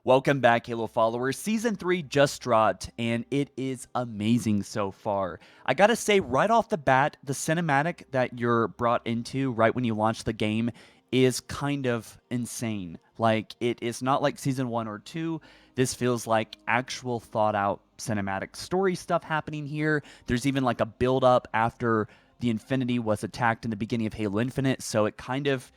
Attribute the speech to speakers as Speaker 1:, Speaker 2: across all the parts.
Speaker 1: Welcome back, Halo followers. Season 3 just dropped, and it is amazing so far. I gotta say, right off the bat, the cinematic that you're brought into right when you launch the game is kind of insane. Like, it is not like Season 1 or 2. This feels like actual thought out cinematic story stuff happening here. There's even like a build up after the Infinity was attacked in the beginning of Halo Infinite, so it kind of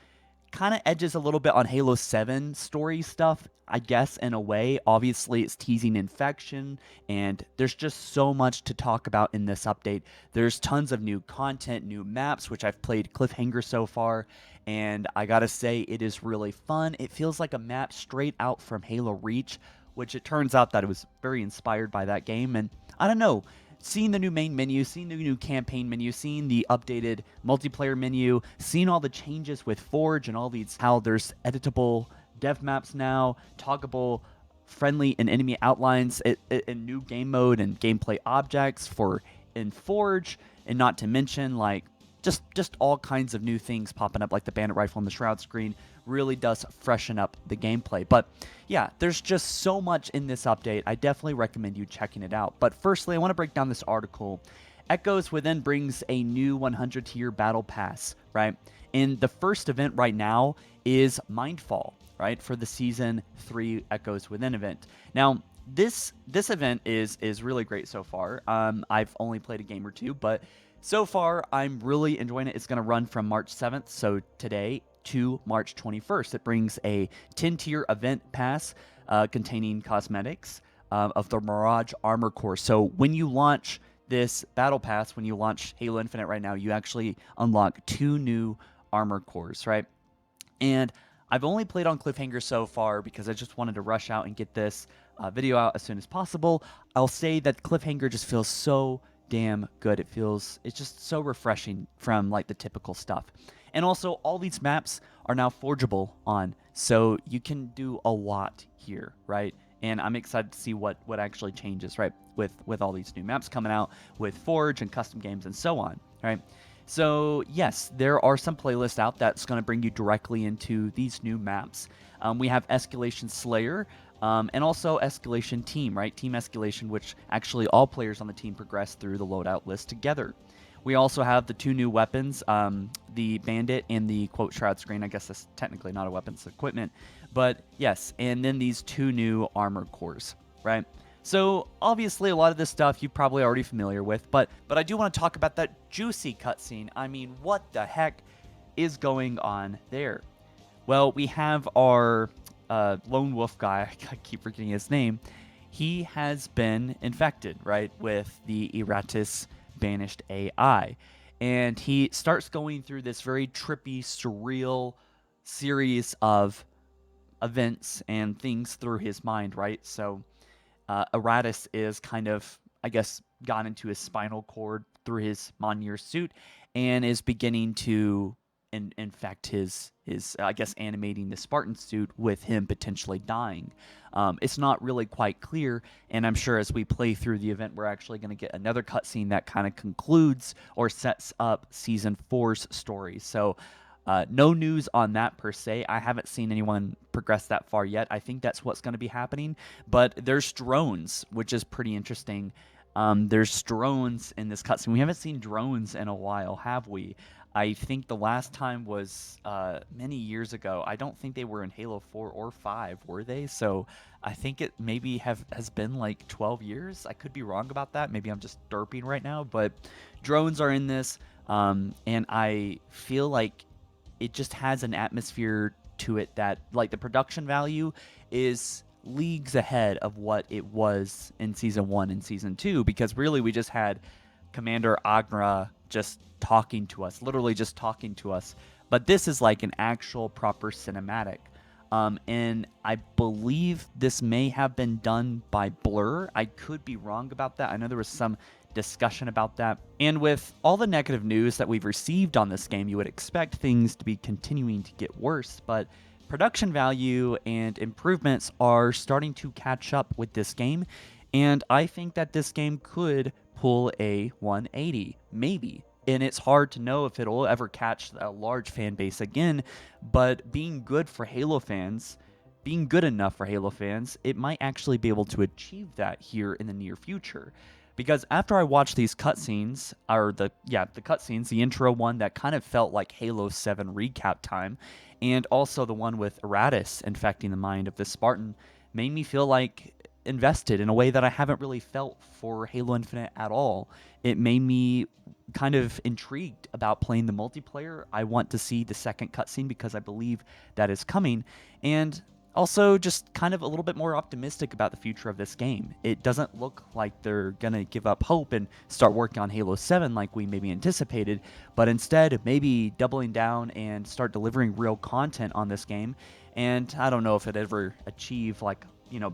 Speaker 1: edges a little bit on Halo 7 story stuff, I guess, in a way. Obviously, it's teasing infection, and there's just so much to talk about in this update. There's tons of new content, new maps, which I've played Cliffhanger so far, and I gotta say, it is really fun. It feels like a map straight out from Halo Reach, which it turns out that it was very inspired by that game, and I don't know, seeing the new main menu, seeing the new campaign menu, seeing the updated multiplayer menu, seeing all the changes with Forge and all these, how there's editable dev maps now, toggable friendly and enemy outlines, and new game mode and gameplay objects for in Forge, and not to mention like just all kinds of new things popping up, like the bandit rifle on the shroud screen really does freshen up the gameplay. But yeah, there's just so much in this update. I definitely recommend you checking it out. But firstly, I want to break down this article. Echoes Within brings a new 100 tier battle pass, right? And the first event right now is Mindfall, right? For the Season 3 Echoes Within event. Now, this event is really great so far. I've only played a game or two, but so far I'm really enjoying it. It's going to run from March 7th, so today, to March 21st. It brings a 10-tier event pass containing cosmetics of the Mirage Armor Core. So when you launch this battle pass, when you launch Halo Infinite right now, you actually unlock 2 new armor cores, right? And I've only played on Cliffhanger so far because I just wanted to rush out and get this video out as soon as possible. I'll say that Cliffhanger just feels so damn good. It's just so refreshing from like the typical stuff. And also, all these maps are now forgeable on, so you can do a lot here, right? And I'm excited to see what actually changes, right, with all these new maps coming out, with Forge and custom games and so on, right? So yes, there are some playlists out that's going to bring you directly into these new maps. We have Escalation Slayer, and also Escalation Team, right? Team Escalation, which actually all players on the team progress through the loadout list together. We also have the 2 new weapons, the Bandit and the quote Shroud Screen. I guess that's technically not a weapon, it's equipment. But yes, and then these 2 new armor cores, right? So obviously a lot of this stuff you're probably already familiar with, but I do want to talk about that juicy cutscene. I mean, what the heck is going on there? Well, we have our lone wolf guy, I keep forgetting his name. He has been infected, right, with the Eratis banished AI. And he starts going through this very trippy, surreal series of events and things through his mind, right? So Eratis is kind of, I guess, gone into his spinal cord through his Monir suit and is beginning to infect his I guess animating the Spartan suit with him potentially dying. It's not really quite clear, and I'm sure as we play through the event, we're actually going to get another cutscene that kind of concludes or sets up Season 4's story. So no news on that per se. I haven't seen anyone progress that far yet. I think that's what's going to be happening. But there's drones, which is pretty interesting. There's drones in this cutscene. We haven't seen drones in a while, have we? I think the last time was many years ago. I don't think they were in Halo 4 or 5, were they? So I think it maybe has been like 12 years. I could be wrong about that. Maybe I'm just derping right now. But drones are in this, and I feel like it just has an atmosphere to it that, like, the production value is leagues ahead of what it was in Season 1 and Season 2, because really we just had Commander Agra just talking to us, literally just talking to us. But this is like an actual proper cinematic. And I believe this may have been done by Blur. I could be wrong about that. I know there was some discussion about that. And with all the negative news that we've received on this game, you would expect things to be continuing to get worse, but production value and improvements are starting to catch up with this game, and I think that this game could pull a 180, maybe. And it's hard to know if it'll ever catch a large fan base again, but being good for Halo fans being good enough for Halo fans, it might actually be able to achieve that here in the near future. Because after I watched these cutscenes, or the cutscenes, the intro one that kind of felt like Halo 7 recap time, and also the one with Eratus infecting the mind of the Spartan, made me feel like invested in a way that I haven't really felt for Halo Infinite at all. It made me kind of intrigued about playing the multiplayer. I want to see the second cutscene because I believe that is coming, and also just kind of a little bit more optimistic about the future of this game. It doesn't look like they're going to give up hope and start working on Halo 7 like we maybe anticipated, but instead maybe doubling down and start delivering real content on this game. And I don't know if it ever achieve like,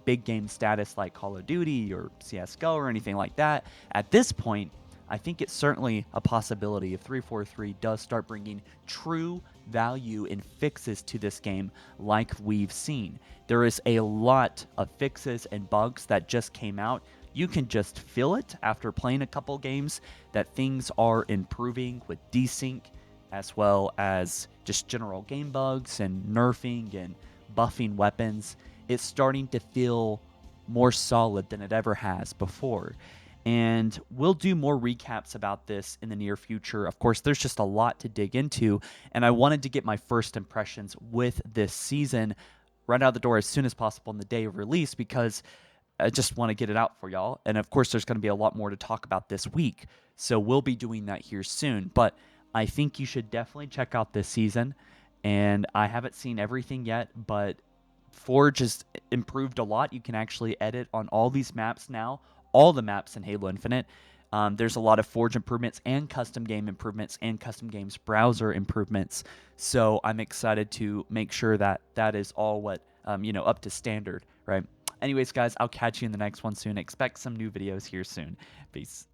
Speaker 1: big game status like Call of Duty or CS:GO or anything like that. At this point, I think it's certainly a possibility if 343 does start bringing true value and fixes to this game like we've seen. There is a lot of fixes and bugs that just came out. You can just feel it after playing a couple games that things are improving with desync, as well as just general game bugs and nerfing and buffing weapons. It's starting to feel more solid than it ever has before. And we'll do more recaps about this in the near future. Of course, there's just a lot to dig into, and I wanted to get my first impressions with this season right out the door as soon as possible on the day of release because I just want to get it out for y'all. And of course, there's going to be a lot more to talk about this week, so we'll be doing that here soon. But I think you should definitely check out this season, and I haven't seen everything yet, but Forge has improved a lot. You can actually edit on all these maps now, all the maps in Halo Infinite. There's a lot of Forge improvements and custom game improvements and custom games browser improvements. So I'm excited to make sure that that is all what, up to standard, right? Anyways, guys, I'll catch you in the next one soon. Expect some new videos here soon. Peace.